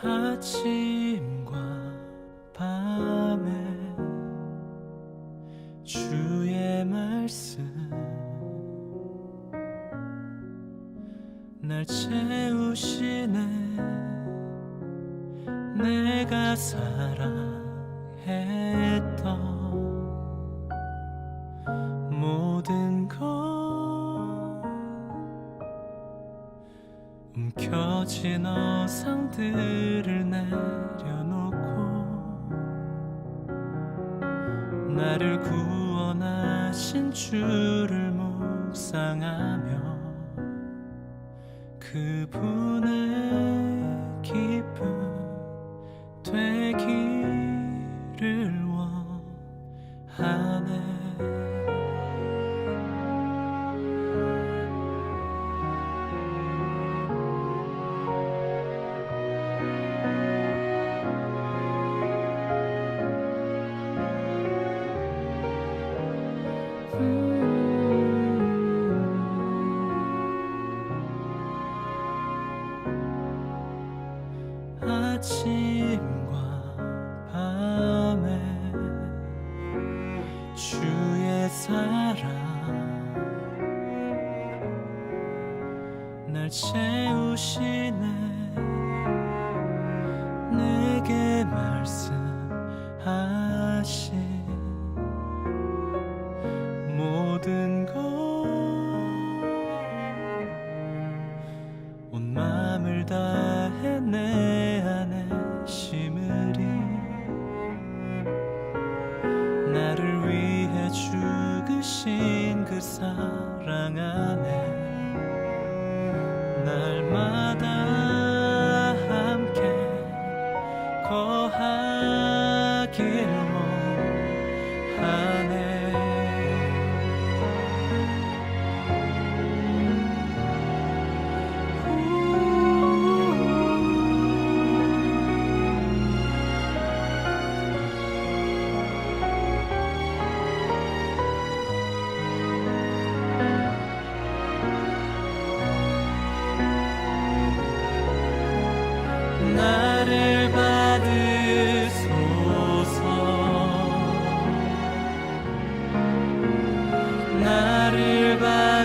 아침과 밤에 주의 말씀 날 채우시네. 내가 사랑했던 모든 것 움켜진 어상들을 내려놓고 나를 구원하신 주를 묵상하며 그분의 기쁨 되기를 원하네. 아침과 밤에 주의 사랑 날 채우시네. 내게 말씀하신 모든 것 온 마음을 다해 내 안에 심으리. 나를 위해 죽으신 그 사랑 안에 날마다 함께 거하길 원하네. 나를 받으소서. 나를 받으소서.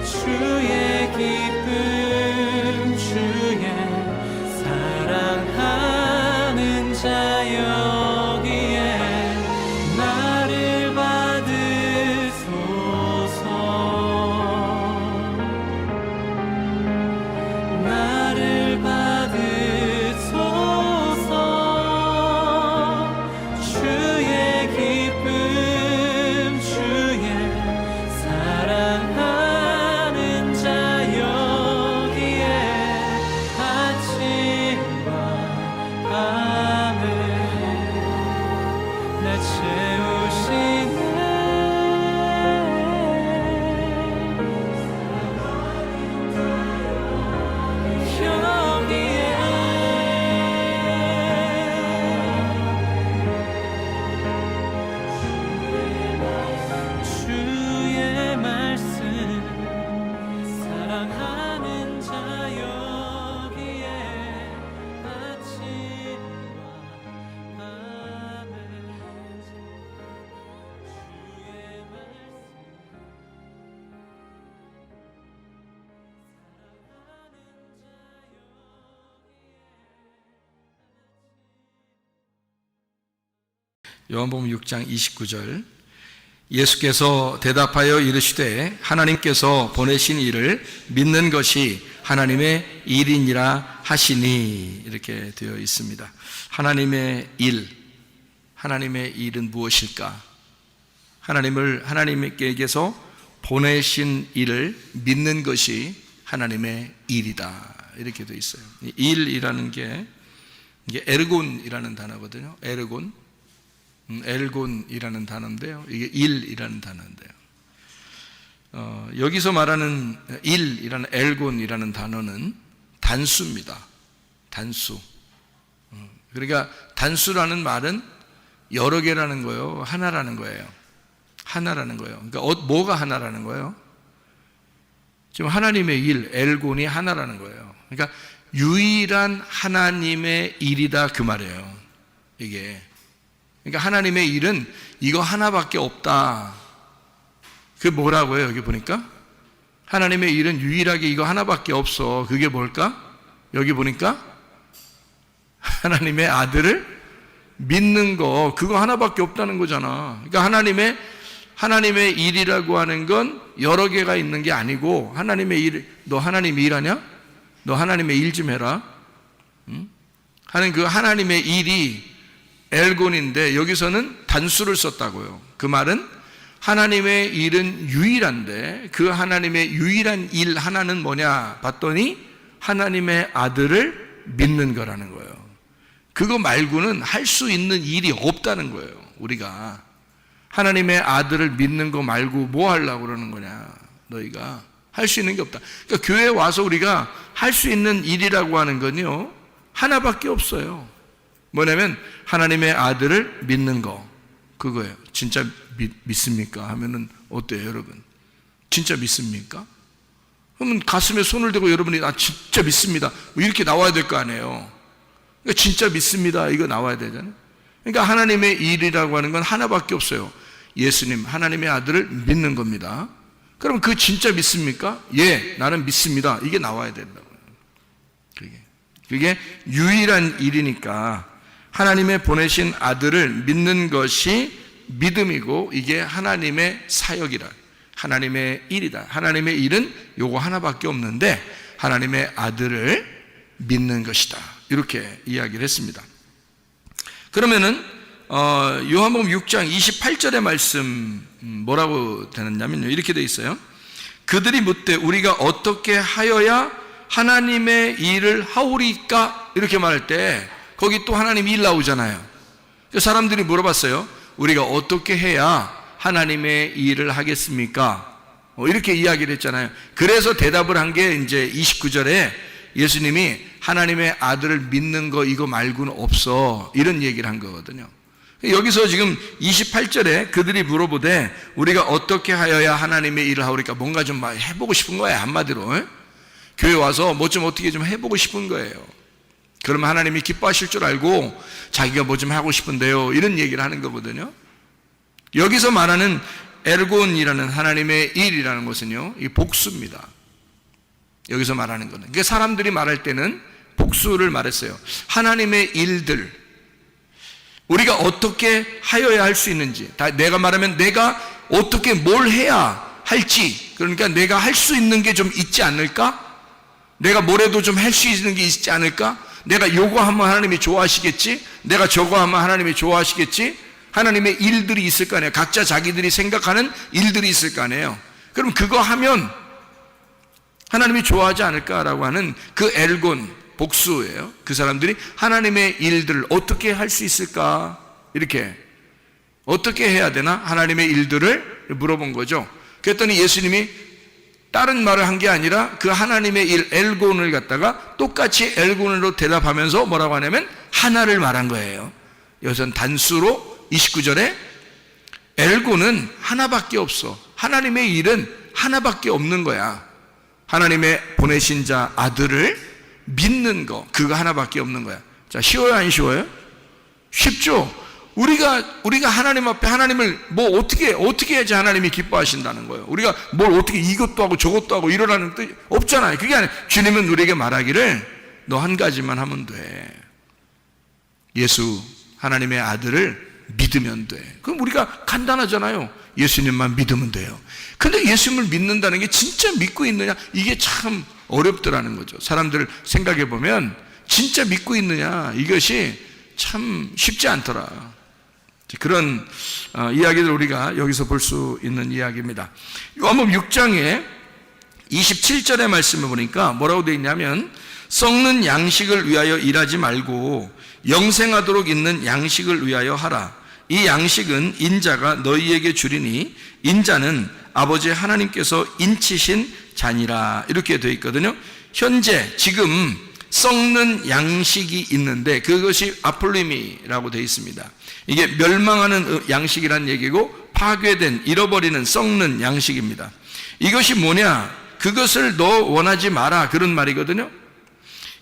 주의 기쁨 주의 사랑하는 자 여기에 나를 받으소서. 나를 받으소서. 주의 기쁨 주의 사랑하는 자 여기에 아침과 밤에 날 채우시네. 주의 말씀 사랑하는 자 여기에 아침과 밤에 주의 말씀 요한복음 6장 29절 예수께서 대답하여 이르시되 하나님께서 보내신 이를 믿는 것이 하나님의 일이니라 하시니 이렇게 되어 있습니다. 하나님의 일은 무엇일까? 하나님께서 보내신 일을 믿는 것이 하나님의 일이다 이렇게 되어 있어요. 일이라는 게 이게 에르곤이라는 단어거든요. 엘곤이라는 단어인데요. 이게 일이라는 단어인데요. 여기서 말하는 일이라는 엘곤이라는 단어는 단수입니다. 단수. 그러니까 단수라는 말은 여러 개라는 거예요? 하나라는 거예요? 하나라는 거예요. 그러니까 뭐가 하나라는 거예요? 지금 하나님의 일, 엘곤이 하나라는 거예요. 그러니까 유일한 하나님의 일이다 그 말이에요. 이게. 그러니까 하나님의 일은 이거 하나밖에 없다. 그게 뭐라고요? 여기 보니까 하나님의 일은 유일하게 이거 하나밖에 없어. 그게 뭘까? 여기 보니까 하나님의 아들을 믿는 거, 그거 하나밖에 없다는 거잖아. 그러니까 하나님의 일이라고 하는 건 여러 개가 있는 게 아니고, 하나님의 일, 너 하나님 일하냐? 너 하나님의 일 좀 해라. 응? 하는 그 하나님의 일이 엘곤인데, 여기서는 단수를 썼다고요. 그 말은 하나님의 일은 유일한데, 그 하나님의 유일한 일 하나는 뭐냐 봤더니 하나님의 아들을 믿는 거라는 거예요. 그거 말고는 할 수 있는 일이 없다는 거예요. 우리가 하나님의 아들을 믿는 거 말고 뭐 하려고 그러는 거냐. 너희가 할 수 있는 게 없다. 그러니까 교회에 와서 우리가 할 수 있는 일이라고 하는 건요, 하나밖에 없어요. 뭐냐면 하나님의 아들을 믿는 거, 그거예요. 진짜 믿습니까? 하면은 어때요, 여러분? 진짜 믿습니까? 그러면 가슴에 손을 대고 여러분이 진짜 믿습니다, 뭐 이렇게 나와야 될 거 아니에요. 그러니까 진짜 믿습니다, 이거 나와야 되잖아요. 그러니까 하나님의 일이라고 하는 건 하나밖에 없어요. 예수님, 하나님의 아들을 믿는 겁니다. 그럼 그 진짜 믿습니까? 예, 나는 믿습니다, 이게 나와야 된다고요. 그게 유일한 일이니까 하나님의 보내신 아들을 믿는 것이 믿음이고, 이게 하나님의 사역이라, 하나님의 일이다. 하나님의 일은 요거 하나밖에 없는데 하나님의 아들을 믿는 것이다, 이렇게 이야기를 했습니다. 그러면은 요한복음 6장 28절의 말씀 뭐라고 되느냐면요, 이렇게 돼 있어요. 그들이 묻되 우리가 어떻게 하여야 하나님의 일을 하오리까? 이렇게 말할 때 거기 또 하나님 일 나오잖아요. 사람들이 물어봤어요. 우리가 어떻게 해야 하나님의 일을 하겠습니까? 이렇게 이야기를 했잖아요. 그래서 대답을 한 게 이제 29절에 예수님이 하나님의 아들을 믿는 거 이거 말고는 없어, 이런 얘기를 한 거거든요. 여기서 지금 28절에 그들이 물어보되 우리가 어떻게 하여야 하나님의 일을 하오리까? 뭔가 좀 해보고 싶은 거예요, 한마디로. 교회 와서 뭐 좀 어떻게 좀 해보고 싶은 거예요. 그러면 하나님이 기뻐하실 줄 알고 자기가 뭐 좀 하고 싶은데요, 이런 얘기를 하는 거거든요. 여기서 말하는 엘곤이라는 하나님의 일이라는 것은요, 이 복수입니다. 여기서 말하는 거는, 그러니까 사람들이 말할 때는 복수를 말했어요. 하나님의 일들, 우리가 어떻게 하여야 할 수 있는지, 내가 말하면 내가 어떻게 뭘 해야 할지, 그러니까 내가 할 수 있는 게 좀 있지 않을까? 내가 뭐래도 좀 할 수 있는 게 있지 않을까? 내가 요거 하면 하나님이 좋아하시겠지? 내가 저거 하면 하나님이 좋아하시겠지? 하나님의 일들이 있을 거 아니에요. 각자 자기들이 생각하는 일들이 있을 거 아니에요. 그럼 그거 하면 하나님이 좋아하지 않을까라고 하는 그 엘곤, 복수예요. 그 사람들이 하나님의 일들을 어떻게 할 수 있을까? 이렇게 어떻게 해야 되나? 하나님의 일들을 물어본 거죠. 그랬더니 예수님이 다른 말을 한 게 아니라 그 하나님의 일, 엘곤을 갖다가 똑같이 엘곤으로 대답하면서 뭐라고 하냐면 하나를 말한 거예요. 여기서는 단수로 29절에 엘곤은 하나밖에 없어. 하나님의 일은 하나밖에 없는 거야. 하나님의 보내신 자 아들을 믿는 거, 그거 하나밖에 없는 거야. 자, 쉬워요, 안 쉬워요? 쉽죠? 우리가 하나님 앞에 하나님을 뭐 어떻게 해야지 하나님이 기뻐하신다는 거예요. 우리가 뭘 어떻게 이것도 하고 저것도 하고 이러라는 뜻 없잖아요. 그게 아니라 주님은 우리에게 말하기를 너 한 가지만 하면 돼. 예수 하나님의 아들을 믿으면 돼. 그럼 우리가 간단하잖아요. 예수님만 믿으면 돼요. 근데 예수님을 믿는다는 게 진짜 믿고 있느냐? 이게 참 어렵더라는 거죠. 사람들 생각해 보면 진짜 믿고 있느냐? 이것이 참 쉽지 않더라. 그런 이야기를 우리가 여기서 볼 수 있는 이야기입니다. 요한복음 6장에 27절의 말씀을 보니까 뭐라고 되어 있냐면 썩는 양식을 위하여 일하지 말고 영생하도록 있는 양식을 위하여 하라. 이 양식은 인자가 너희에게 주리니 인자는 아버지 하나님께서 인치신 자니라. 이렇게 되어 있거든요. 현재 지금 썩는 양식이 있는데 그것이 아폴리미라고 되어 있습니다. 이게 멸망하는 양식이란 얘기고 파괴된, 잃어버리는, 썩는 양식입니다. 이것이 뭐냐? 그것을 너 원하지 마라, 그런 말이거든요.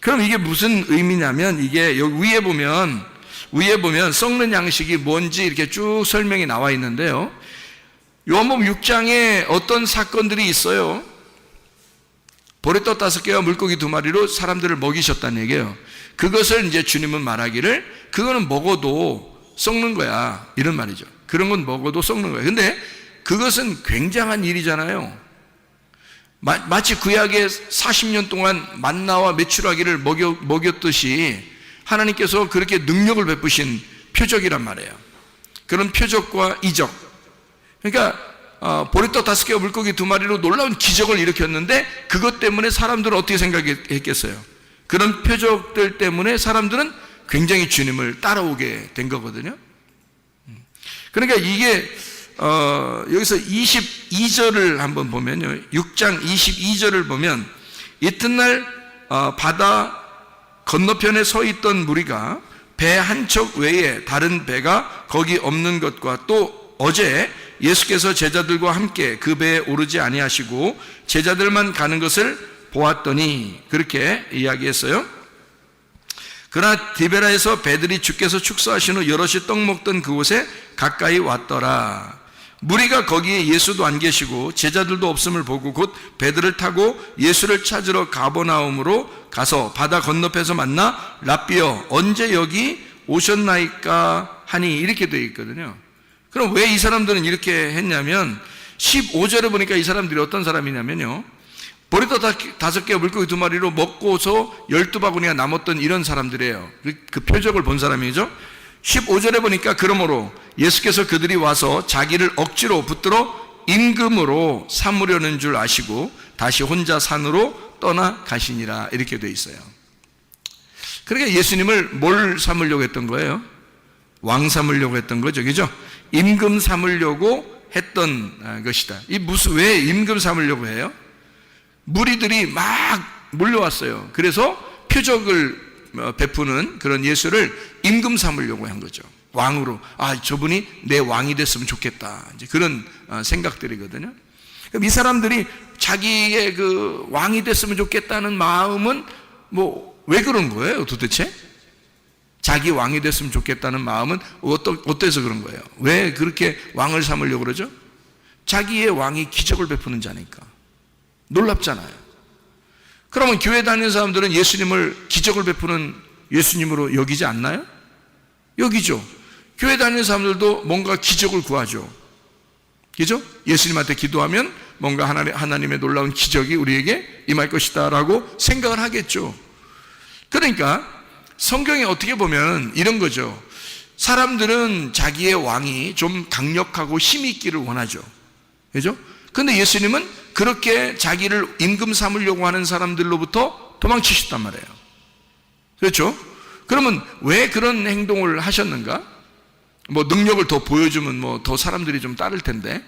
그럼 이게 무슨 의미냐면, 이게 여기 위에 보면 썩는 양식이 뭔지 이렇게 쭉 설명이 나와 있는데요. 요한복음 6장에 어떤 사건들이 있어요. 보리떡 5개와 물고기 2마리로 사람들을 먹이셨다는 얘기예요. 그것을 이제 주님은 말하기를 그거는 먹어도 썩는 거야, 이런 말이죠. 그런 건 먹어도 썩는 거야. 근데 그것은 굉장한 일이잖아요. 마치 구약에 40년 동안 만나와 메추라기를 먹였듯이 하나님께서 그렇게 능력을 베푸신 표적이란 말이에요. 그런 표적과 이적. 그러니까 보리떡 5개와 물고기 2마리로 놀라운 기적을 일으켰는데 그것 때문에 사람들은 어떻게 생각했겠어요? 그런 표적들 때문에 사람들은 굉장히 주님을 따라오게 된 거거든요. 그러니까 이게 여기서 22절을 한번 보면요, 6장 22절을 보면 이튿날 바다 건너편에 서 있던 무리가 배 한 척 외에 다른 배가 거기 없는 것과 또 어제 예수께서 제자들과 함께 그 배에 오르지 아니하시고 제자들만 가는 것을 보았더니, 그렇게 이야기했어요. 그러나 디베라에서 배들이 주께서 축사하신 후 여럿이 떡 먹던 그곳에 가까이 왔더라. 무리가 거기에 예수도 안 계시고 제자들도 없음을 보고 곧 배들을 타고 예수를 찾으러 가버나움으로 가서 바다 건너편에서 만나 랍비여 언제 여기 오셨나이까 하니, 이렇게 되어 있거든요. 그럼 왜 이 사람들은 이렇게 했냐면 15절에 보니까 이 사람들이 어떤 사람이냐면요, 보리떡 5개와 물고기 2마리로 먹고서 12바구니가 남았던 이런 사람들이에요. 그 표적을 본 사람이죠. 15절에 보니까 그러므로 예수께서 그들이 와서 자기를 억지로 붙들어 임금으로 삼으려는 줄 아시고 다시 혼자 산으로 떠나 가시니라, 이렇게 돼 있어요. 그러니까 예수님을 뭘 삼으려고 했던 거예요? 왕 삼으려고 했던 거죠, 그죠? 임금 삼으려고 했던 것이다. 왜 임금 삼으려고 해요? 무리들이 막 몰려왔어요. 그래서 표적을 베푸는 그런 예수를 임금 삼으려고 한 거죠. 왕으로, 저분이 내 왕이 됐으면 좋겠다, 이제 그런 생각들이거든요. 그럼 이 사람들이 자기의 그 왕이 됐으면 좋겠다는 마음은 왜 그런 거예요, 도대체? 자기 왕이 됐으면 좋겠다는 마음은 어때서 그런 거예요? 왜 그렇게 왕을 삼으려고 그러죠? 자기의 왕이 기적을 베푸는 자니까. 놀랍잖아요. 그러면 교회 다니는 사람들은 예수님을 기적을 베푸는 예수님으로 여기지 않나요? 여기죠. 교회 다니는 사람들도 뭔가 기적을 구하죠. 그죠? 예수님한테 기도하면 뭔가 하나님의 놀라운 기적이 우리에게 임할 것이다 라고 생각을 하겠죠. 그러니까 성경에 어떻게 보면 이런 거죠. 사람들은 자기의 왕이 좀 강력하고 힘이 있기를 원하죠. 그죠? 근데 예수님은 그렇게 자기를 임금 삼으려고 하는 사람들로부터 도망치셨단 말이에요. 그렇죠? 그러면 왜 그런 행동을 하셨는가? 능력을 더 보여주면 더 사람들이 좀 따를 텐데.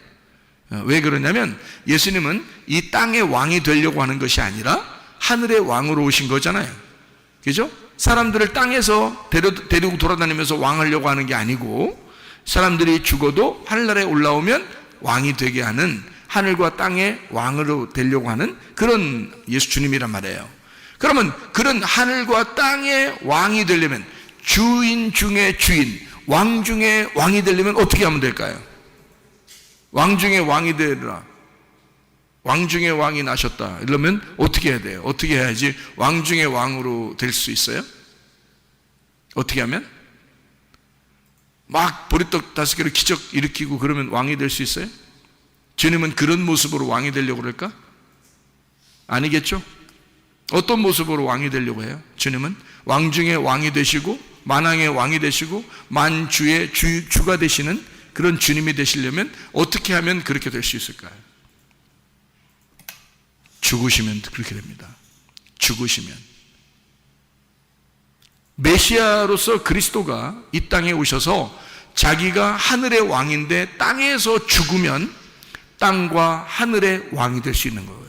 왜 그러냐면 예수님은 이 땅의 왕이 되려고 하는 것이 아니라 하늘의 왕으로 오신 거잖아요. 그죠? 사람들을 땅에서 데리고 돌아다니면서 왕하려고 하는 게 아니고, 사람들이 죽어도 하늘나라에 올라오면 왕이 되게 하는, 하늘과 땅의 왕으로 되려고 하는 그런 예수 주님이란 말이에요. 그러면 그런 하늘과 땅의 왕이 되려면, 주인 중에 주인, 왕 중에 왕이 되려면 어떻게 하면 될까요? 왕 중에 왕이 되리라, 왕 중에 왕이 나셨다, 이러면 어떻게 해야 돼요? 어떻게 해야지 왕 중에 왕으로 될 수 있어요? 어떻게 하면? 막 보리떡 5개로 기적 일으키고 그러면 왕이 될 수 있어요? 주님은 그런 모습으로 왕이 되려고 그럴까? 아니겠죠? 어떤 모습으로 왕이 되려고 해요? 주님은 왕 중에 왕이 되시고 만왕의 왕이 되시고 만주의 주가 되시는 그런 주님이 되시려면 어떻게 하면 그렇게 될 수 있을까요? 죽으시면 그렇게 됩니다. 죽으시면. 메시아로서 그리스도가 이 땅에 오셔서 자기가 하늘의 왕인데 땅에서 죽으면 땅과 하늘의 왕이 될 수 있는 거예요.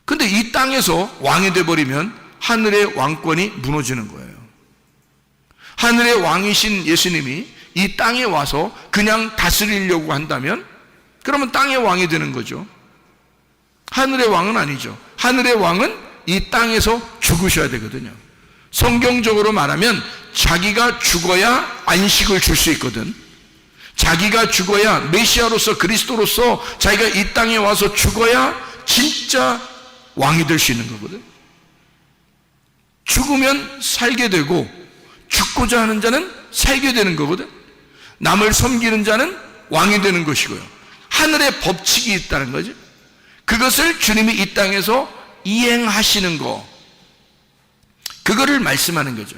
근데 이 땅에서 왕이 돼버리면 하늘의 왕권이 무너지는 거예요. 하늘의 왕이신 예수님이 이 땅에 와서 그냥 다스리려고 한다면 그러면 땅의 왕이 되는 거죠. 하늘의 왕은 아니죠. 하늘의 왕은 이 땅에서 죽으셔야 되거든요. 성경적으로 말하면 자기가 죽어야 안식을 줄 수 있거든. 자기가 죽어야, 메시아로서 그리스도로서 자기가 이 땅에 와서 죽어야 진짜 왕이 될 수 있는 거거든. 죽으면 살게 되고 죽고자 하는 자는 살게 되는 거거든. 남을 섬기는 자는 왕이 되는 것이고요. 하늘의 법칙이 있다는 거죠. 그것을 주님이 이 땅에서 이행하시는 거, 그거를 말씀하는 거죠.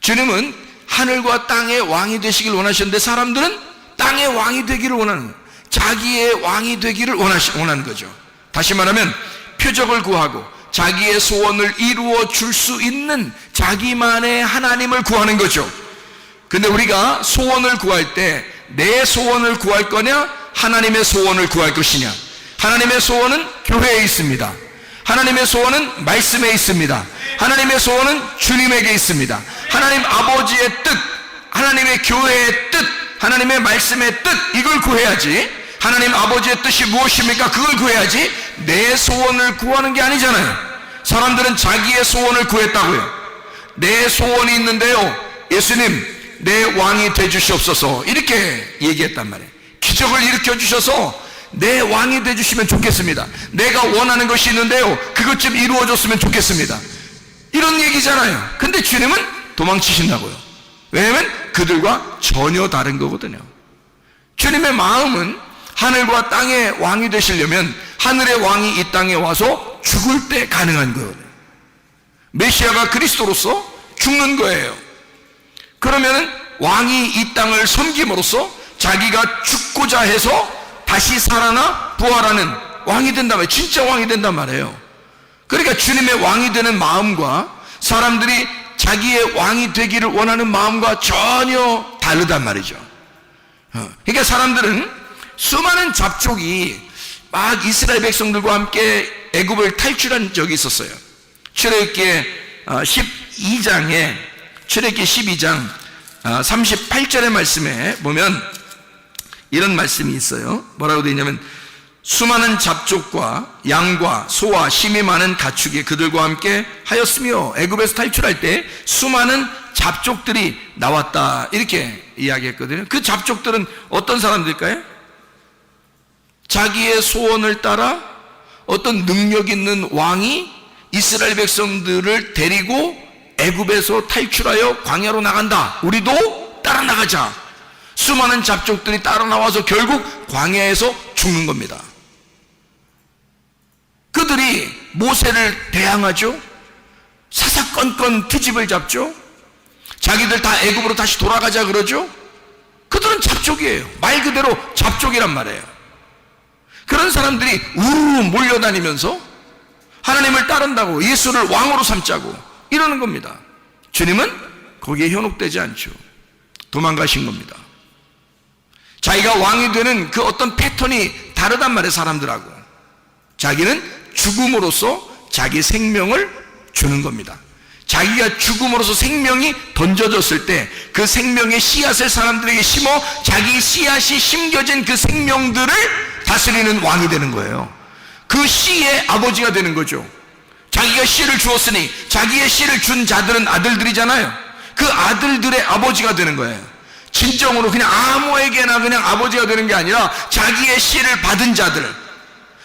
주님은 하늘과 땅의 왕이 되시길 원하셨는데 사람들은 땅의 왕이 되기를 원하는 거예요. 자기의 왕이 되기를 원하는 거죠. 다시 말하면 표적을 구하고 자기의 소원을 이루어 줄 수 있는 자기만의 하나님을 구하는 거죠. 근데 우리가 소원을 구할 때 내 소원을 구할 거냐, 하나님의 소원을 구할 것이냐? 하나님의 소원은 교회에 있습니다. 하나님의 소원은 말씀에 있습니다. 하나님의 소원은 주님에게 있습니다. 하나님 아버지의 뜻, 하나님의 교회의 뜻, 하나님의 말씀의 뜻, 이걸 구해야지. 하나님 아버지의 뜻이 무엇입니까? 그걸 구해야지. 내 소원을 구하는 게 아니잖아요. 사람들은 자기의 소원을 구했다고요. 내 소원이 있는데요, 예수님 내 왕이 되주시옵소서, 이렇게 얘기했단 말이에요. 기적을 일으켜 주셔서 내 왕이 되주시면 좋겠습니다. 내가 원하는 것이 있는데요, 그것 좀 이루어졌으면 좋겠습니다, 이런 얘기잖아요. 근데 주님은 도망치신다고요. 왜냐하면 그들과 전혀 다른 거거든요. 주님의 마음은 하늘과 땅의 왕이 되시려면 하늘의 왕이 이 땅에 와서 죽을 때 가능한 거거든요. 메시아가 그리스도로서 죽는 거예요. 그러면 왕이 이 땅을 섬김으로써 자기가 죽고자 해서 다시 살아나 부활하는 왕이 된단 말이에요. 진짜 왕이 된단 말이에요. 그러니까 주님의 왕이 되는 마음과 사람들이 자기의 왕이 되기를 원하는 마음과 전혀 다르단 말이죠. 그러니까 사람들은 수많은 잡족이 막 이스라엘 백성들과 함께 애굽을 탈출한 적이 있었어요. 출애굽기 12장에 출애굽기 12장 38절의 말씀에 보면 이런 말씀이 있어요. 뭐라고 되어 있냐면, 수많은 잡족과 양과 소와 심이 많은 가축이 그들과 함께 하였으며 애굽에서 탈출할 때 수많은 잡족들이 나왔다, 이렇게 이야기했거든요. 그 잡족들은 어떤 사람들일까요? 자기의 소원을 따라 어떤 능력 있는 왕이 이스라엘 백성들을 데리고 애굽에서 탈출하여 광야로 나간다, 우리도 따라 나가자. 수많은 잡족들이 따라 나와서 결국 광야에서 죽는 겁니다. 그들이 모세를 대항하죠. 사사건건 트집을 잡죠. 자기들 다 애굽으로 다시 돌아가자 그러죠. 그들은 잡족이에요. 말 그대로 잡족이란 말이에요. 그런 사람들이 우르르 몰려다니면서 하나님을 따른다고, 예수를 왕으로 삼자고 이러는 겁니다. 주님은 거기에 현혹되지 않죠. 도망가신 겁니다. 자기가 왕이 되는 그 어떤 패턴이 다르단 말이에요, 사람들하고. 자기는 죽음으로써 자기 생명을 주는 겁니다. 자기가 죽음으로써 생명이 던져졌을 때 그 생명의 씨앗을 사람들에게 심어 자기 씨앗이 심겨진 그 생명들을 다스리는 왕이 되는 거예요. 그 씨의 아버지가 되는 거죠. 자기가 씨를 주었으니 자기의 씨를 준 자들은 아들들이잖아요. 그 아들들의 아버지가 되는 거예요. 진정으로 그냥 아무에게나 그냥 아버지가 되는 게 아니라 자기의 씨를 받은 자들,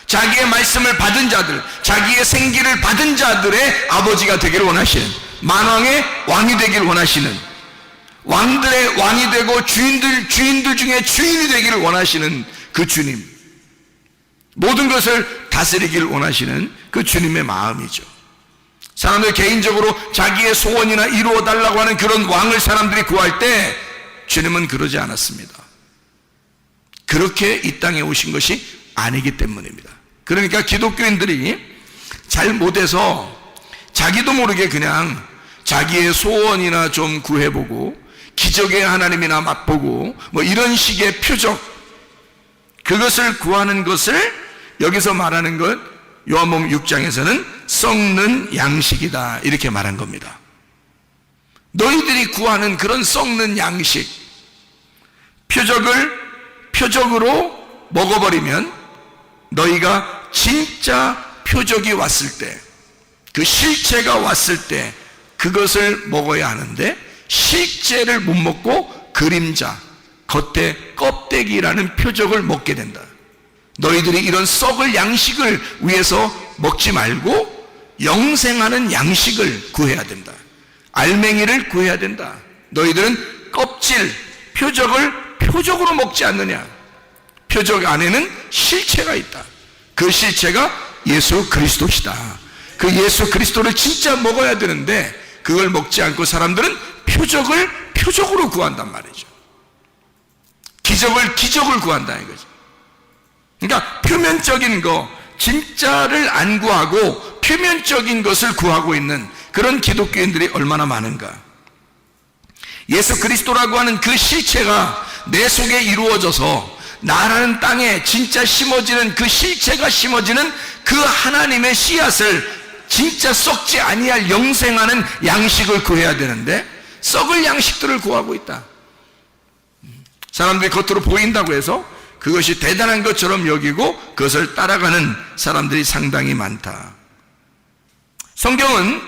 자기의 말씀을 받은 자들, 자기의 생기를 받은 자들의 아버지가 되기를 원하시는, 만왕의 왕이 되기를 원하시는, 왕들의 왕이 되고 주인들 중에 주인이 되기를 원하시는 그 주님, 모든 것을 다스리기를 원하시는 그 주님의 마음이죠. 사람들 개인적으로 자기의 소원이나 이루어 달라고 하는 그런 왕을 사람들이 구할 때 주님은 그러지 않았습니다. 그렇게 이 땅에 오신 것이 아니기 때문입니다. 그러니까 기독교인들이 잘 못해서 자기도 모르게 그냥 자기의 소원이나 좀 구해보고 기적의 하나님이나 맛보고 뭐 이런 식의 표적, 그것을 구하는 것을 여기서 말하는 것 요한복음 6장에서는 썩는 양식이다 이렇게 말한 겁니다. 너희들이 구하는 그런 썩는 양식, 표적으로 먹어버리면 너희가 진짜 표적이 왔을 때, 그 실체가 왔을 때 그것을 먹어야 하는데, 실제를 못 먹고 그림자, 겉에 껍데기라는 표적을 먹게 된다. 너희들이 이런 썩을 양식을 위해서 먹지 말고 영생하는 양식을 구해야 된다. 알맹이를 구해야 된다. 너희들은 껍질, 표적을 표적으로 먹지 않느냐. 표적 안에는 실체가 있다. 그 실체가 예수 그리스도시다. 그 예수 그리스도를 진짜 먹어야 되는데 그걸 먹지 않고 사람들은 표적을 표적으로 구한단 말이죠. 기적을 구한다 이거죠. 그러니까 표면적인 거, 진짜를 안 구하고 표면적인 것을 구하고 있는 그런 기독교인들이 얼마나 많은가. 예수 그리스도라고 하는 그 실체가 내 속에 이루어져서 나라는 땅에 진짜 심어지는 그 실체가 심어지는 그 하나님의 씨앗을 진짜 썩지 아니할 영생하는 양식을 구해야 되는데 썩을 양식들을 구하고 있다. 사람들이 겉으로 보인다고 해서 그것이 대단한 것처럼 여기고 그것을 따라가는 사람들이 상당히 많다. 성경은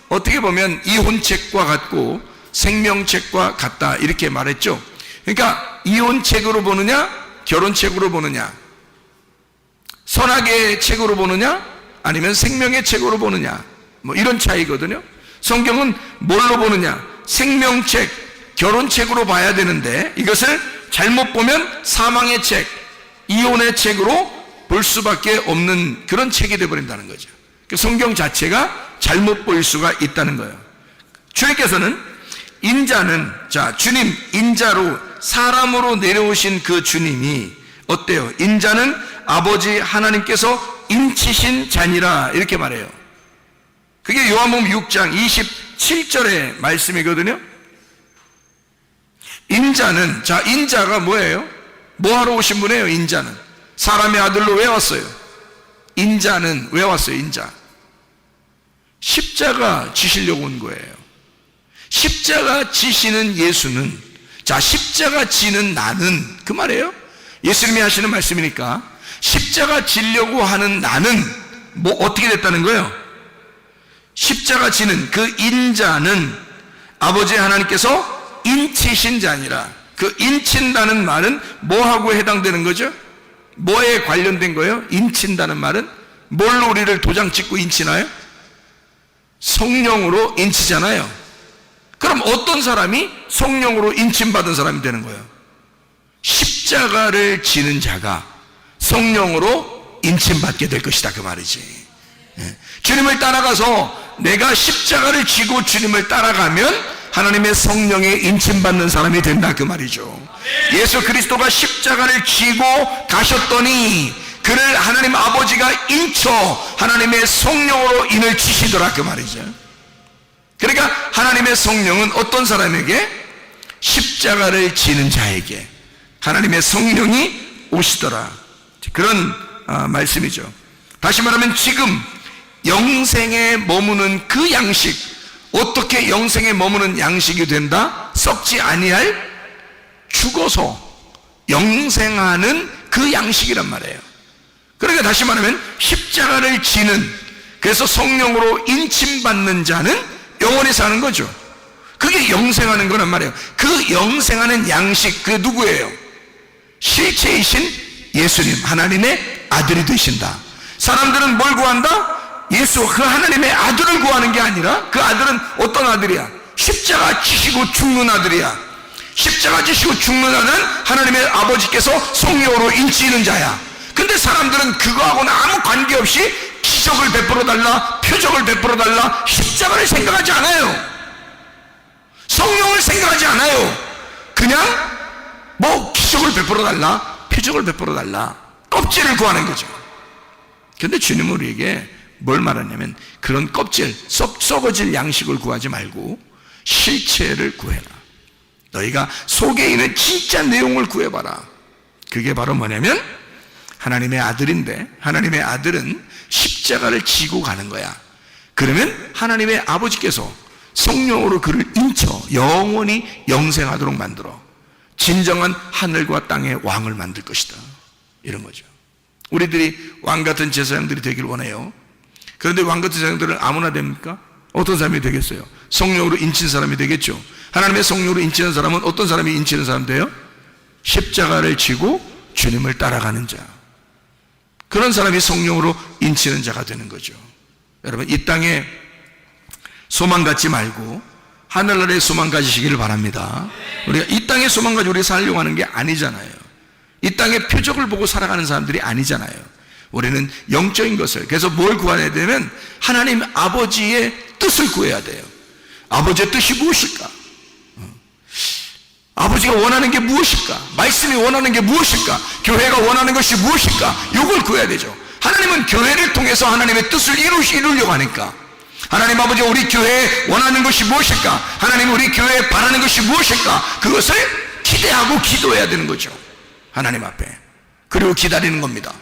어떻게 보면 이혼책과 같고 생명책과 같다 이렇게 말했죠. 그러니까 이혼책으로 보느냐 결혼책으로 보느냐, 선악의 책으로 보느냐 아니면 생명의 책으로 보느냐, 뭐 이런 차이거든요. 성경은 뭘로 보느냐, 생명책, 결혼책으로 봐야 되는데 이것을 잘못 보면 사망의 책, 이혼의 책으로 볼 수밖에 없는 그런 책이 되어버린다는 거죠. 성경 자체가 잘못 보일 수가 있다는 거예요. 주님께서는 인자는, 자, 주님, 인자로 사람으로 내려오신 그 주님이 어때요? 인자는 아버지 하나님께서 인치신 자니라 이렇게 말해요. 그게 요한복음 6장 27절의 말씀이거든요. 인자는, 자, 인자가 뭐예요? 뭐 하러 오신 분이에요? 인자는 사람의 아들로 왜 왔어요? 인자는 왜 왔어요? 인자 십자가 지시려고 온 거예요. 십자가 지시는 예수는, 자, 십자가 지는 나는, 그 말이에요. 예수님이 하시는 말씀이니까 십자가 지려고 하는 나는 뭐 어떻게 됐다는 거예요? 십자가 지는 그 인자는 아버지 하나님께서 인치신 자니라. 그 인친다는 말은 뭐하고 해당되는 거죠? 뭐에 관련된 거예요? 인친다는 말은 뭘로 우리를 도장 찍고 인치나요? 성령으로 인치잖아요. 그럼 어떤 사람이 성령으로 인침받은 사람이 되는 거예요? 십자가를 지는 자가 성령으로 인침받게 될 것이다 그 말이지. 주님을 따라가서 내가 십자가를 지고 주님을 따라가면 하나님의 성령에 인침받는 사람이 된다 그 말이죠. 예수 그리스도가 십자가를 지고 가셨더니 그를 하나님 아버지가 인쳐 하나님의 성령으로 인을 치시더라 그 말이죠. 그러니까 하나님의 성령은 어떤 사람에게? 십자가를 지는 자에게 하나님의 성령이 오시더라, 그런 말씀이죠. 다시 말하면 지금 영생에 머무는 그 양식, 어떻게 영생에 머무는 양식이 된다? 썩지 아니할, 죽어서 영생하는 그 양식이란 말이에요. 그러니까 다시 말하면 십자가를 지는, 그래서 성령으로 인침받는 자는 영원히 사는 거죠. 그게 영생하는 거란 말이에요. 그 영생하는 양식, 그게 누구예요? 실체이신 예수님, 하나님의 아들이 되신다. 사람들은 뭘 구한다? 예수, 그 하나님의 아들을 구하는 게 아니라 그 아들은 어떤 아들이야? 십자가 지시고 죽는 아들이야. 십자가 지시고 죽는 아들은 하나님의 아버지께서 성령으로 인치는 자야. 근데 사람들은 그거하고는 아무 관계없이 기적을 베풀어 달라, 표적을 베풀어 달라, 십자가를 생각하지 않아요. 성령을 생각하지 않아요. 그냥 뭐 기적을 베풀어 달라, 표적을 베풀어 달라, 껍질을 구하는 거죠. 근데 주님은 우리에게 뭘 말하냐면 그런 껍질, 썩어질 양식을 구하지 말고 실체를 구해라. 너희가 속에 있는 진짜 내용을 구해봐라. 그게 바로 뭐냐면 하나님의 아들인데, 하나님의 아들은 십자가를 지고 가는 거야. 그러면 하나님의 아버지께서 성령으로 그를 인쳐 영원히 영생하도록 만들어 진정한 하늘과 땅의 왕을 만들 것이다. 이런 거죠. 우리들이 왕같은 제사장들이 되길 원해요. 그런데 왕같은 제사장들은 아무나 됩니까? 어떤 사람이 되겠어요? 성령으로 인친 사람이 되겠죠. 하나님의 성령으로 인치는 사람은 어떤 사람이 인치는 사람 돼요? 십자가를 지고 주님을 따라가는 자. 그런 사람이 성령으로 인치는 자가 되는 거죠. 여러분, 이 땅에 소망 갖지 말고 하늘나라에 소망 가지시기를 바랍니다. 우리가 이 땅에 소망 가지고 우리가 살려고 하는 게 아니잖아요. 이 땅의 표적을 보고 살아가는 사람들이 아니잖아요. 우리는 영적인 것을, 그래서 뭘 구해야 되면 하나님 아버지의 뜻을 구해야 돼요. 아버지의 뜻이 무엇일까? 아버지가 원하는 게 무엇일까? 말씀이 원하는 게 무엇일까? 교회가 원하는 것이 무엇일까? 이걸 구해야 되죠. 하나님은 교회를 통해서 하나님의 뜻을 이루려고 하니까, 하나님 아버지가 우리 교회에 원하는 것이 무엇일까? 하나님 우리 교회에 바라는 것이 무엇일까? 그것을 기대하고 기도해야 되는 거죠. 하나님 앞에. 그리고 기다리는 겁니다.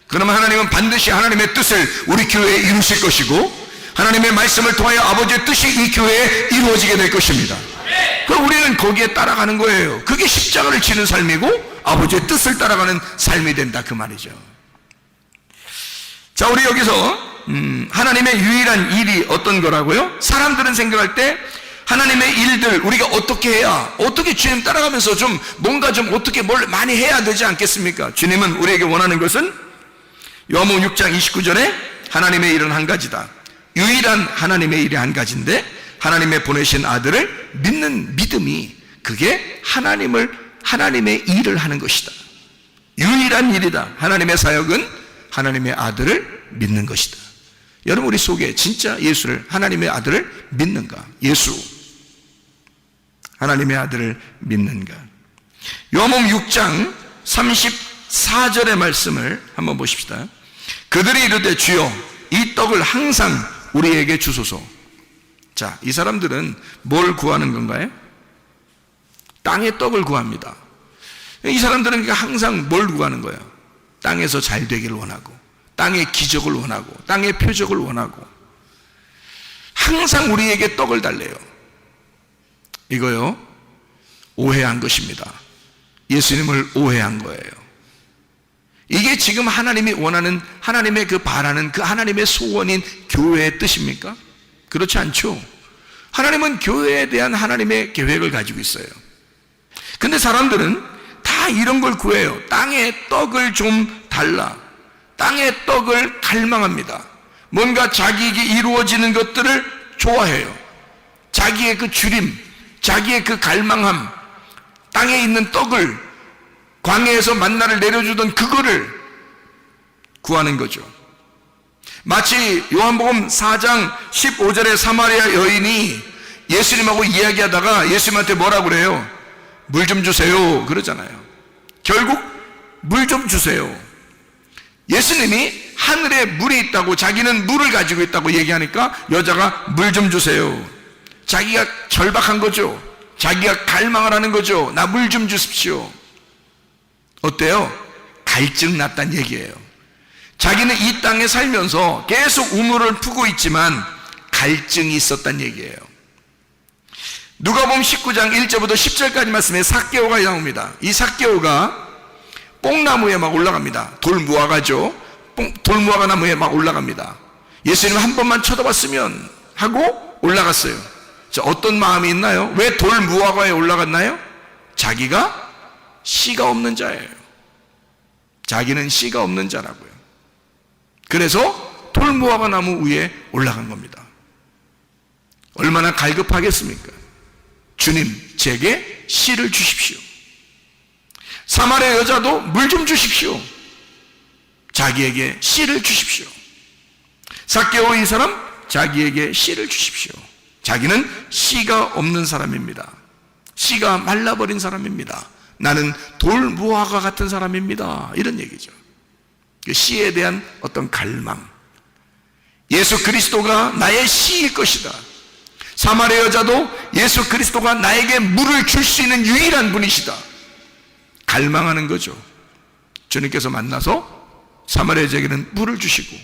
그러면 하나님은 반드시 하나님의 뜻을 우리 교회에 이루실 것이고, 하나님의 말씀을 통하여 아버지의 뜻이 이 교회에 이루어지게 될 것입니다. 그럼 우리는 거기에 따라가는 거예요. 그게 십자가를 지는 삶이고 아버지의 뜻을 따라가는 삶이 된다, 그 말이죠. 자, 우리 여기서 하나님의 유일한 일이 어떤 거라고요? 사람들은 생각할 때 하나님의 일들 우리가 어떻게 해야, 어떻게 주님 따라가면서 좀 뭔가 좀 어떻게 뭘 많이 해야 되지 않겠습니까? 주님은 우리에게 원하는 것은 요한복음 6장 29절에 하나님의 일은 한 가지다. 유일한 하나님의 일이 한 가지인데, 하나님의 보내신 아들을 믿는 믿음이, 그게 하나님의 일을 하는 것이다. 유일한 일이다. 하나님의 사역은 하나님의 아들을 믿는 것이다. 여러분, 우리 속에 진짜 예수를, 하나님의 아들을 믿는가? 예수, 하나님의 아들을 믿는가? 요한복음 6장 34절의 말씀을 한번 보십시다. 그들이 이르되 주여 이 떡을 항상 우리에게 주소서. 자, 이 사람들은 뭘 구하는 건가요? 땅의 떡을 구합니다. 이 사람들은 항상 뭘 구하는 거예요? 땅에서 잘 되기를 원하고, 땅의 기적을 원하고, 땅의 표적을 원하고, 항상 우리에게 떡을 달래요. 이거요, 오해한 것입니다. 예수님을 오해한 거예요. 이게 지금 하나님이 원하는, 하나님의 그 바라는 그 하나님의 소원인 교회의 뜻입니까? 그렇지 않죠. 하나님은 교회에 대한 하나님의 계획을 가지고 있어요. 근데 사람들은 다 이런 걸 구해요. 땅의 떡을 좀 달라. 땅의 떡을 갈망합니다. 뭔가 자기에게 이루어지는 것들을 좋아해요. 자기의 그 주림, 자기의 그 갈망함, 땅에 있는 떡을, 광야에서 만나를 내려주던 그거를 구하는 거죠. 마치 요한복음 4장 15절에 사마리아 여인이 예수님하고 이야기하다가 예수님한테 뭐라고 그래요? 물 좀 주세요 그러잖아요. 결국 물 좀 주세요. 예수님이 하늘에 물이 있다고, 자기는 물을 가지고 있다고 얘기하니까 여자가 물 좀 주세요. 자기가 절박한 거죠. 자기가 갈망을 하는 거죠. 나 물 좀 주십시오. 어때요? 갈증 났단 얘기예요. 자기는 이 땅에 살면서 계속 우물을 푸고 있지만 갈증이 있었단 얘기예요. 누가복음 19장 1절부터 10절까지 말씀에 삭개오가 나옵니다. 이 삭개오가 뽕나무에 막 올라갑니다. 돌무화과죠. 돌무화과 나무에 막 올라갑니다. 예수님 한 번만 쳐다봤으면 하고 올라갔어요. 자, 어떤 마음이 있나요? 왜 돌무화과에 올라갔나요? 자기가 씨가 없는 자예요. 자기는 씨가 없는 자라고요. 그래서 돌무화과 나무 위에 올라간 겁니다. 얼마나 갈급하겠습니까? 주님, 제게 씨를 주십시오. 사마리아 여자도 물 좀 주십시오. 자기에게 씨를 주십시오. 삭개오 이 사람, 자기에게 씨를 주십시오. 자기는 씨가 없는 사람입니다. 씨가 말라버린 사람입니다. 나는 돌무화과 같은 사람입니다. 이런 얘기죠. 씨에 대한 어떤 갈망. 예수 그리스도가 나의 씨일 것이다. 사마리아 여자도 예수 그리스도가 나에게 물을 줄 수 있는 유일한 분이시다. 갈망하는 거죠. 주님께서 만나서 사마리아 여자에게는 물을 주시고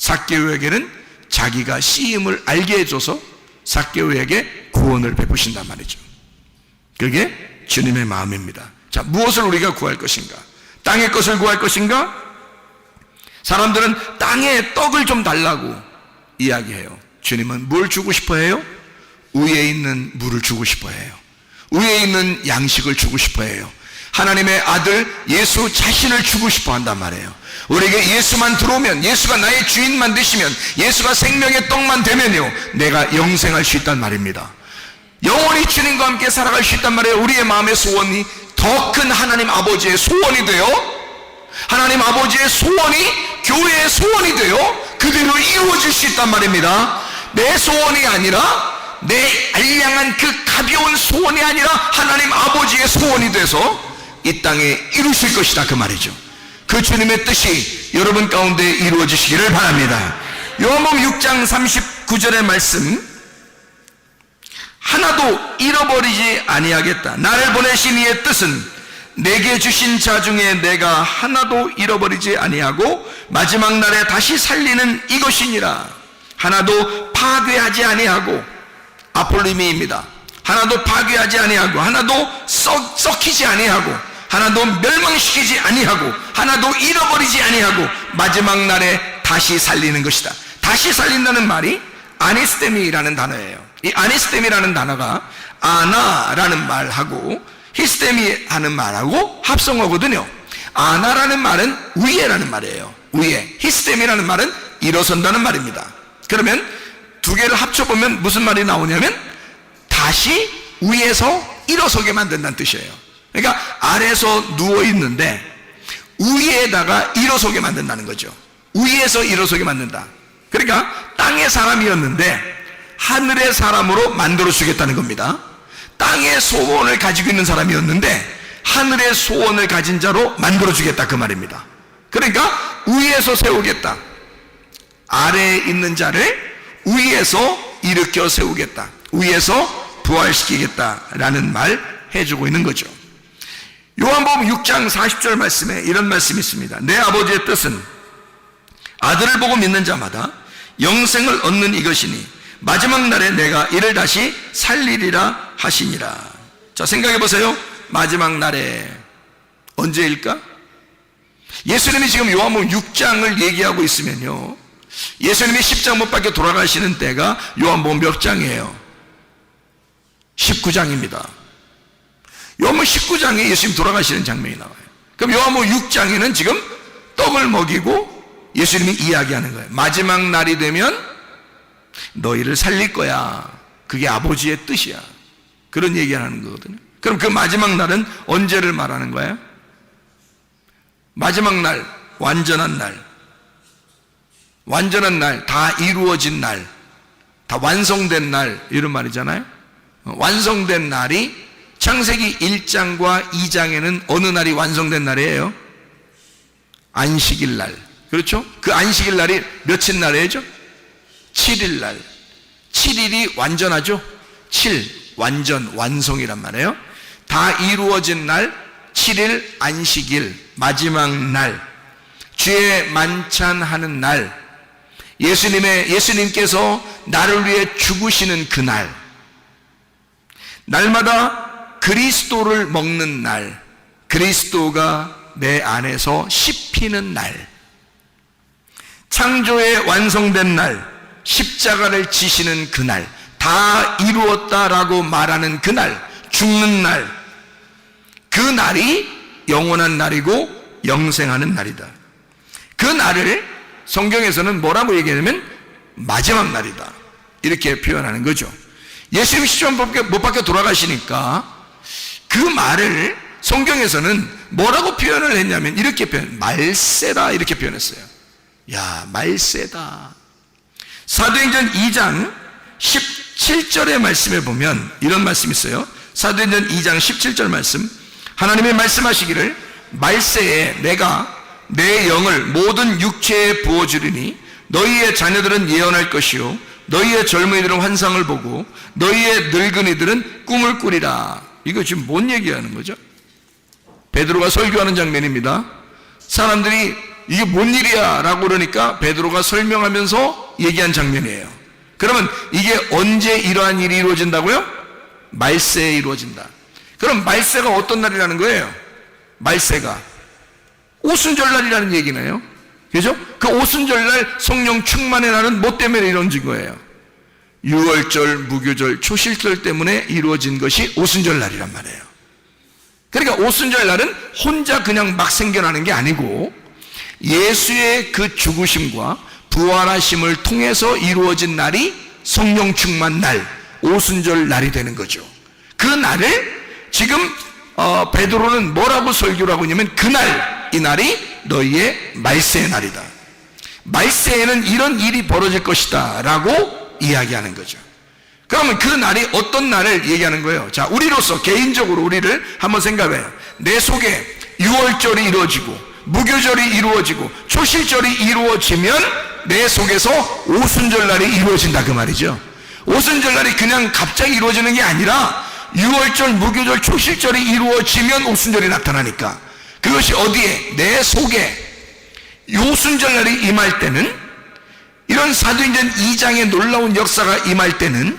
삭개오에게는 자기가 씨임을 알게 해줘서 삭개오에게 구원을 베푸신단 말이죠. 그게 주님의 마음입니다. 자, 무엇을 우리가 구할 것인가? 땅의 것을 구할 것인가? 사람들은 땅의 떡을 좀 달라고 이야기해요. 주님은 뭘 주고 싶어 해요? 위에 있는 물을 주고 싶어 해요. 위에 있는 양식을 주고 싶어 해요. 하나님의 아들 예수 자신을 주고 싶어 한단 말이에요. 우리에게 예수만 들어오면, 예수가 나의 주인만 되시면, 예수가 생명의 떡만 되면요, 내가 영생할 수 있단 말입니다. 영원히 주님과 함께 살아갈 수 있단 말이에요. 우리의 마음의 소원이 더 큰 하나님 아버지의 소원이 되어, 하나님 아버지의 소원이 교회의 소원이 되어 그대로 이루어질 수 있단 말입니다. 내 소원이 아니라, 내 알량한 그 가벼운 소원이 아니라 하나님 아버지의 소원이 돼서 이 땅에 이루실 것이다, 그 말이죠. 그 주님의 뜻이 여러분 가운데 이루어지시기를 바랍니다. 요한복음 6장 39절의 말씀, 하나도 잃어버리지 아니하겠다. 나를 보내신 이의 뜻은 내게 주신 자 중에 내가 하나도 잃어버리지 아니하고 마지막 날에 다시 살리는 이것이니라. 하나도 파괴하지 아니하고, 아폴리미입니다. 하나도 파괴하지 아니하고, 하나도 썩히지 아니하고, 하나도 멸망시키지 아니하고, 하나도 잃어버리지 아니하고 마지막 날에 다시 살리는 것이다. 다시 살린다는 말이 아니스테미라는 단어예요. 이 아니스테미라는 단어가 아나라는 말하고 히스테미 하는 말하고 합성어거든요. 아나라는 말은 위에라는 말이에요. 위에. 히스테미라는 말은 일어선다는 말입니다. 그러면 두 개를 합쳐보면 무슨 말이 나오냐면 다시 위에서 일어서게 만든다는 뜻이에요. 그러니까 아래에서 누워있는데 위에다가 일어서게 만든다는 거죠. 위에서 일어서게 만든다. 그러니까 땅의 사람이었는데 하늘의 사람으로 만들어주겠다는 겁니다. 땅의 소원을 가지고 있는 사람이었는데 하늘의 소원을 가진 자로 만들어주겠다, 그 말입니다. 그러니까 위에서 세우겠다. 아래에 있는 자를 위에서 일으켜 세우겠다, 위에서 부활시키겠다라는 말 해주고 있는 거죠. 요한복음 6장 40절 말씀에 이런 말씀이 있습니다. 내 아버지의 뜻은 아들을 보고 믿는 자마다 영생을 얻는 이것이니 마지막 날에 내가 이를 다시 살리리라 하시니라. 자, 생각해 보세요. 마지막 날에 언제일까? 예수님이 지금 요한복음 6장을 얘기하고 있으면요, 예수님이 십자가 못 박혀 돌아가시는 때가 요한복음 몇 장이에요? 19장입니다. 요한복음 19장에 예수님 돌아가시는 장면이 나와요. 그럼 요한복음 6장에는 지금 떡을 먹이고 예수님이 이야기하는 거예요. 마지막 날이 되면 너희를 살릴 거야. 그게 아버지의 뜻이야. 그런 얘기하는 거거든요. 그럼 그 마지막 날은 언제를 말하는 거예요? 마지막 날, 완전한 날, 완전한 날, 다 이루어진 날, 다 완성된 날, 이런 말이잖아요. 완성된 날이 창세기 1장과 2장에는 어느 날이 완성된 날이에요? 안식일 날. 그렇죠? 그 안식일 날이 며칠 날이죠? 7일 날. 7일이 완전하죠? 7, 완전, 완성이란 말이에요. 다 이루어진 날, 7일 안식일, 마지막 날, 주의 만찬하는 날, 예수님께서 나를 위해 죽으시는 그 날, 날마다 그리스도를 먹는 날, 그리스도가 내 안에서 씹히는 날, 창조의 완성된 날, 십자가를 지시는 그 날, 다 이루었다라고 말하는 그 날, 죽는 날, 그 날이 영원한 날이고 영생하는 날이다. 그 날을 성경에서는 뭐라고 얘기하냐면 마지막 날이다, 이렇게 표현하는 거죠. 예수님이 십자가 못 박혀 돌아가시니까 그 말을 성경에서는 뭐라고 표현을 했냐면 이렇게 말세다, 이렇게 표현했어요. 야, 말세다. 사도행전 2장 17절의 말씀에 보면 이런 말씀이 있어요. 사도행전 2장 17절 말씀, 하나님이 말씀하시기를 말세에 내가 내 영을 모든 육체에 부어주리니 너희의 자녀들은 예언할 것이요 너희의 젊은이들은 환상을 보고 너희의 늙은이들은 꿈을 꾸리라. 이거 지금 뭔 얘기하는 거죠? 베드로가 설교하는 장면입니다. 사람들이 이게 뭔 일이야 라고 그러니까 베드로가 설명하면서 얘기한 장면이에요. 그러면 이게 언제 이러한 일이 이루어진다고요? 말세에 이루어진다. 그럼 말세가 어떤 날이라는 거예요? 말세가 오순절날이라는 얘기네요. 그죠? 그 오순절날 성령 충만의 날은 뭐 때문에 이루어진 거예요? 유월절, 무교절, 초실절 때문에 이루어진 것이 오순절날이란 말이에요. 그러니까 오순절날은 혼자 그냥 막 생겨나는 게 아니고 예수의 그 죽으심과 부활하심을 통해서 이루어진 날이 성령 충만 날, 오순절 날이 되는 거죠. 그 날을 지금 베드로는 뭐라고 설교를 하고 있냐면 그날, 이 날이 너희의 말세의 날이다. 말세에는 이런 일이 벌어질 것이다 라고 이야기하는 거죠. 그러면 그 날이 어떤 날을 얘기하는 거예요? 자, 우리로서 개인적으로 우리를 한번 생각해요. 내 속에 유월절이 이루어지고 무교절이 이루어지고 초실절이 이루어지면 내 속에서 오순절날이 이루어진다 그 말이죠. 오순절날이 그냥 갑자기 이루어지는 게 아니라 유월절, 무교절, 초실절이 이루어지면 오순절이 나타나니까 그것이 어디에? 내 속에 오순절날이 임할 때는, 이런 사도행전 2장의 놀라운 역사가 임할 때는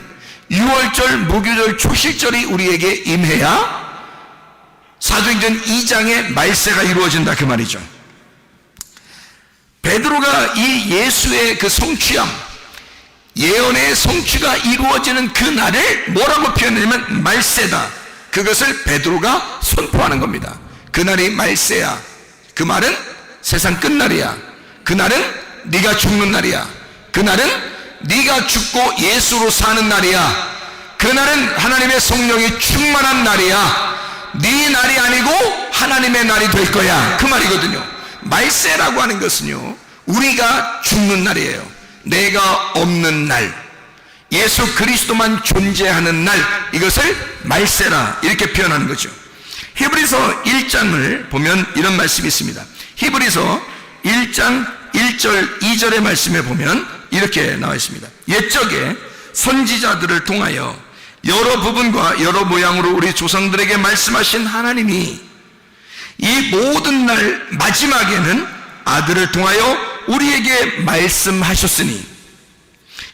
유월절, 무교절, 초실절이 우리에게 임해야 사도행전 2장의 말세가 이루어진다 그 말이죠. 베드로가 이 예수의 그 성취함, 예언의 성취가 이루어지는 그 날을 뭐라고 표현하냐면 말세다. 그것을 베드로가 선포하는 겁니다. 그날이 말세야. 그 말은 세상 끝날이야. 그날은 네가 죽는 날이야. 그날은 네가 죽고 예수로 사는 날이야. 그날은 하나님의 성령이 충만한 날이야. 네 날이 아니고 하나님의 날이 될 거야. 그 말이거든요. 말세라고 하는 것은요, 우리가 죽는 날이에요. 내가 없는 날, 예수 그리스도만 존재하는 날, 이것을 말세라 이렇게 표현하는 거죠. 히브리서 1장을 보면 이런 말씀이 있습니다. 히브리서 1장 1절 2절의 말씀에 보면 이렇게 나와 있습니다. 옛적에 선지자들을 통하여 여러 부분과 여러 모양으로 우리 조상들에게 말씀하신 하나님이 이 모든 날 마지막에는 아들을 통하여 우리에게 말씀하셨으니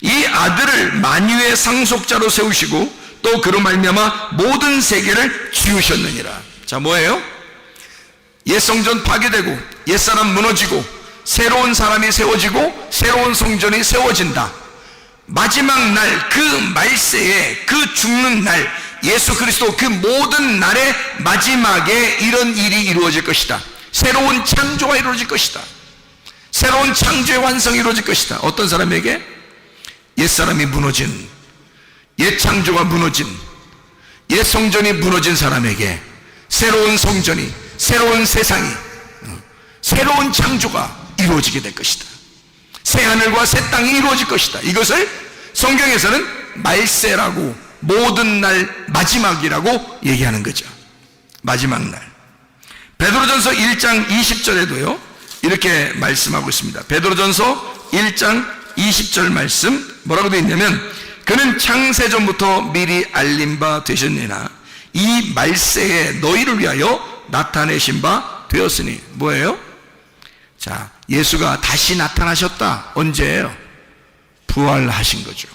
이 아들을 만유의 상속자로 세우시고 또 그로 말미암아 모든 세계를 지으셨느니라. 자, 뭐예요? 옛 성전 파괴되고 옛사람 무너지고 새로운 사람이 세워지고 새로운 성전이 세워진다. 마지막 날, 그 말세에, 그 죽는 날, 예수 그리스도 그 모든 날의 마지막에 이런 일이 이루어질 것이다. 새로운 창조가 이루어질 것이다. 새로운 창조의 완성이 이루어질 것이다. 어떤 사람에게? 옛사람이 무너진, 옛 창조가 무너진, 옛 성전이 무너진 사람에게 새로운 성전이, 새로운 세상이, 새로운 창조가 이루어지게 될 것이다. 새 하늘과 새 땅이 이루어질 것이다. 이것을 성경에서는 말세라고, 모든 날 마지막이라고 얘기하는 거죠. 마지막 날. 베드로전서 1장 20절에도요 이렇게 말씀하고 있습니다. 베드로전서 1장 20절 말씀 뭐라고 되어 있냐면, 그는 창세전부터 미리 알림 바 되셨느니라 이 말세에 너희를 위하여 나타내신 바 되었으니. 뭐예요? 자, 예수가 다시 나타나셨다. 언제예요? 부활하신 거죠.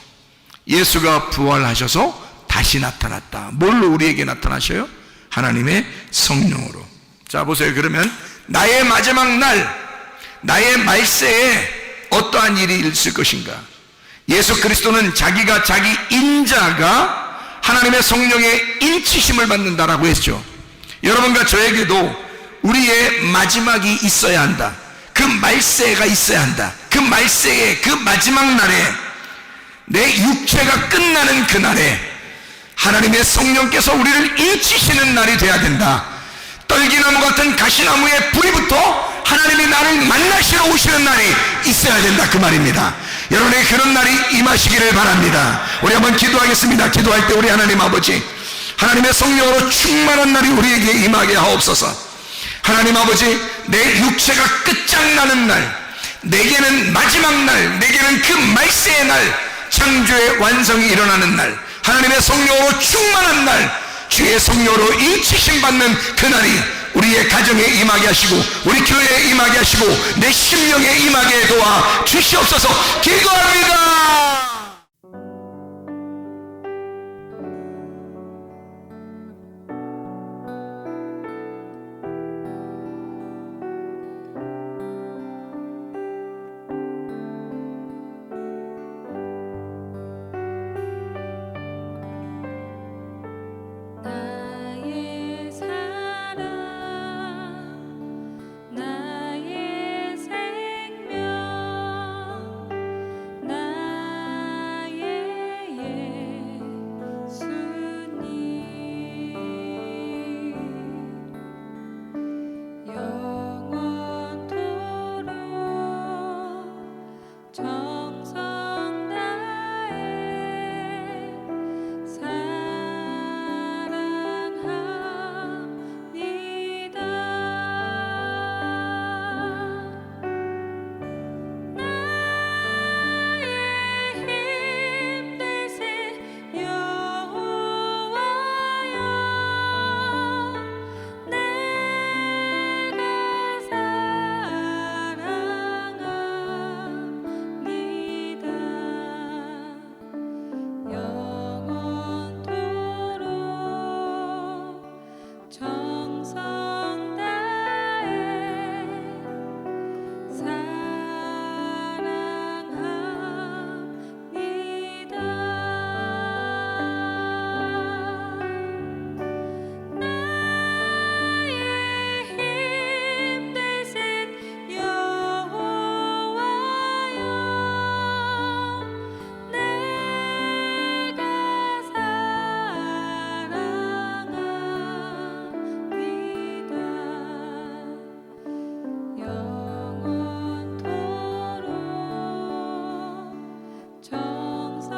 예수가 부활하셔서 다시 나타났다. 뭘로 우리에게 나타나셔요? 하나님의 성령으로. 자, 보세요. 그러면 나의 마지막 날, 나의 말세에 어떠한 일이 있을 것인가? 예수 그리스도는 자기가 자기 인자가 하나님의 성령의 인치심을 받는다라고 했죠. 여러분과 저에게도 우리의 마지막이 있어야 한다. 그 말세가 있어야 한다. 그 말세에, 그 마지막 날에, 내 육체가 끝나는 그 날에 하나님의 성령께서 우리를 인치시는 날이 돼야 된다. 떨기나무 같은 가시나무에 불이 붙어 하나님이 나를 만나시러 오시는 날이 있어야 된다 그 말입니다. 여러분에게 그런 날이 임하시기를 바랍니다. 우리 한번 기도하겠습니다. 기도할 때 우리 하나님 아버지, 하나님의 성령으로 충만한 날이 우리에게 임하게 하옵소서. 하나님 아버지, 내 육체가 끝장나는 날, 내게는 마지막 날, 내게는 그 말세의 날, 창조의 완성이 일어나는 날, 하나님의 성령으로 충만한 날, 주의 성령으로 인치심 받는 그날이 우리의 가정에 임하게 하시고 우리 교회에 임하게 하시고 내 심령에 임하게 도와 주시옵소서. 기도합니다. 나의 사랑 나의 생명 나의 예수님 영원토록 정성 다해 사랑합니다. 나의 힘되신 여호와여 내가 사랑합니다. 영원토록 정성 다해 사랑합니다. 나의 힘되신 여호와여 내가 사랑합니다. 영원토록 정성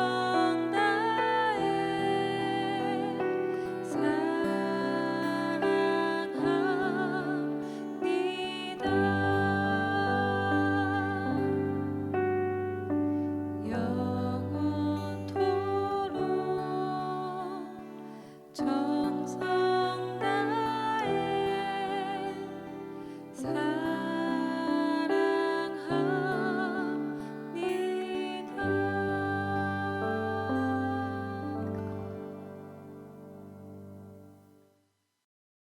다해 사랑합니다. 영원토록